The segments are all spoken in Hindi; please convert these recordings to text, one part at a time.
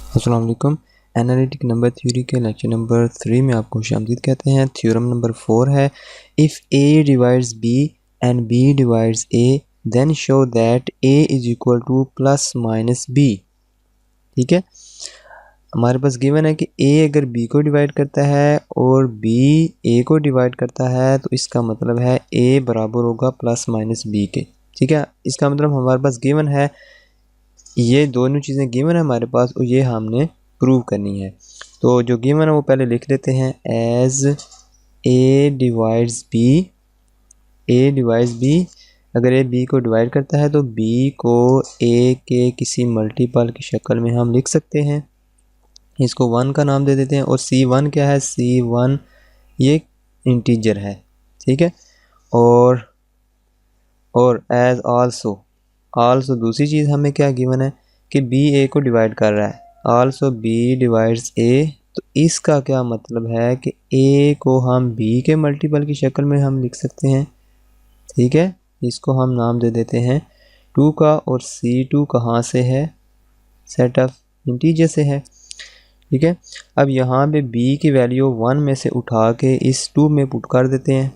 अस्सलाम वालेकुम। एनालिटिक नंबर थ्योरी के लेक्चर नंबर 3 में आपको खुशामदीद कहते हैं। थ्योरम नंबर 4 है, if a divides b and b divides a then show that a is equal to plus minus b. ठीक है, हमारे पास गिवन है कि ए अगर बी को डिवाइड करता है और बी ए को डिवाइड करता है तो इसका मतलब है ए बराबर होगा प्लस माइनस बी के। ठीक है, इसका मतलब हमारे पास गिवन है, ये दोनों चीज़ें गिवन है हमारे पास और ये हमने प्रूव करनी है। तो जो गिवन है वो पहले लिख देते हैं, एज ए डिवाइड्स बी, अगर ए बी को डिवाइड करता है तो बी को ए के किसी मल्टीपल की शक्ल में हम लिख सकते हैं। इसको 1 का नाम दे देते हैं। और C1 क्या है, C1 ये इंटीजर है। ठीक है, और एज आल्सो दूसरी चीज़ हमें क्या गिवन है कि बी ए को डिवाइड कर रहा है, आल्सो बी डिवाइड्स ए। तो इसका क्या मतलब है कि ए को हम बी के मल्टीपल की शक्ल में हम लिख सकते हैं। ठीक है, इसको हम नाम दे देते हैं 2 का। और C2 कहाँ से है, सेट ऑफ इंटीजर से है। ठीक है, अब यहाँ पे b की वैल्यू 1 में से उठा के इस 2 में पुट कर देते हैं।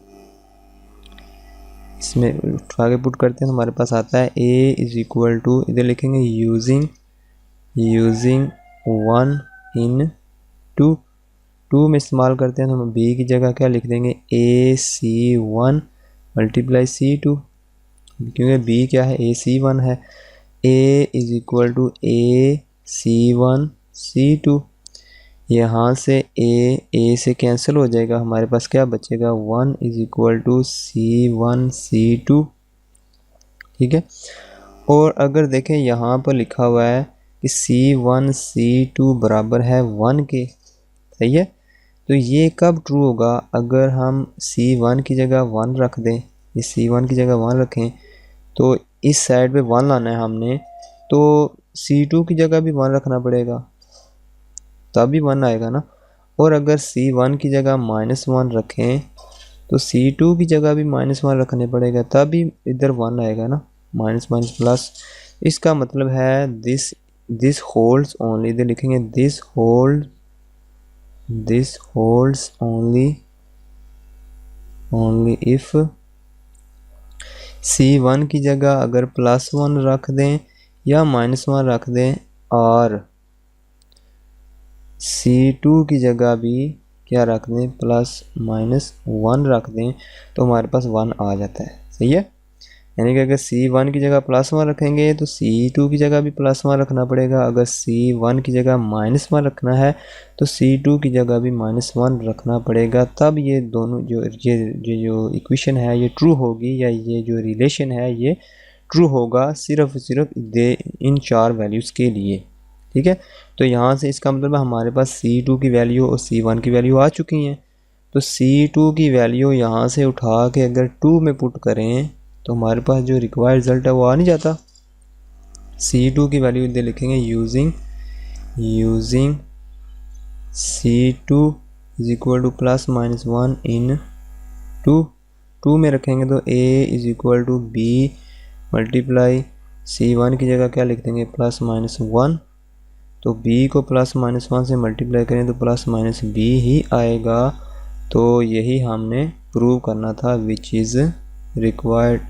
इसमें उठा के पुट करते हैं तो हमारे पास आता है a इज इक्वल टू, इधर लिखेंगे यूजिंग 1 इन 2 में इस्तेमाल करते हैं तो हम b की जगह क्या लिख देंगे, AC1 मल्टीप्लाई C2, क्योंकि b क्या है, AC1 है। a is equal to AC1 C2, यहाँ से a से कैंसिल हो जाएगा, हमारे पास क्या बचेगा, 1 is equal to C1 C2। ठीक है, और अगर देखें यहाँ पर लिखा हुआ है कि C1 C2 बराबर है 1 के। सही है, तो ये कब ट्रू होगा, अगर हम C1 की जगह 1 रख दें, ये C1 की जगह 1 रखें तो इस साइड पे 1 लाना है हमने, तो C2 की जगह भी 1 रखना पड़ेगा तभी 1 आएगा ना। और अगर C1 की जगह -1 रखें तो C2 की जगह भी -1 रखने पड़ेगा तभी इधर 1 आएगा ना, माइनस माइनस प्लस। इसका मतलब है दिस होल्ड्स ओनली, इधर लिखेंगे this holds only if C1 की जगह अगर +1 रख दें या -1 रख दें और C2 की जगह भी क्या रख दें, +-1 रख दें तो हमारे पास 1 आ जाता है। सही है, यानी कि अगर C1 की जगह +1 रखेंगे तो C2 की जगह भी +1 रखना पड़ेगा। अगर C1 की जगह -1 रखना है तो C2 की जगह भी -1 रखना पड़ेगा, तब ये दोनों जो इक्वेशन है ये ट्रू होगी, या ये जो रिलेशन है ये ट्रू होगा सिर्फ इन 4 वैल्यूज़ के लिए। ठीक है, तो यहाँ से इसका मतलब हमारे पास C2 की वैल्यू और C1 की वैल्यू आ चुकी हैं। तो C2 की वैल्यू यहाँ से उठा के अगर 2 में पुट करें तो हमारे पास जो रिक्वायर्ड रिजल्ट है वो आ नहीं जाता। C2 की वैल्यू इधर लिखेंगे using C2 is equal to +-1 इन 2 में रखेंगे तो a is equal to b multiply C1 की जगह क्या लिख देंगे, +-1, तो b को +-1 से मल्टीप्लाई करें तो +-b ही आएगा। तो यही हमने प्रूव करना था, विच इज़ रिक्वायर्ड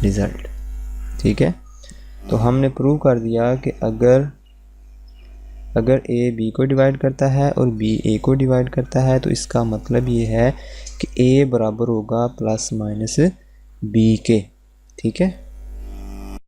रिज़ल्ट। ठीक है, तो हमने प्रूव कर दिया कि अगर a b को डिवाइड करता है और b a को डिवाइड करता है तो इसका मतलब ये है कि a बराबर होगा +-b के। ठीक है।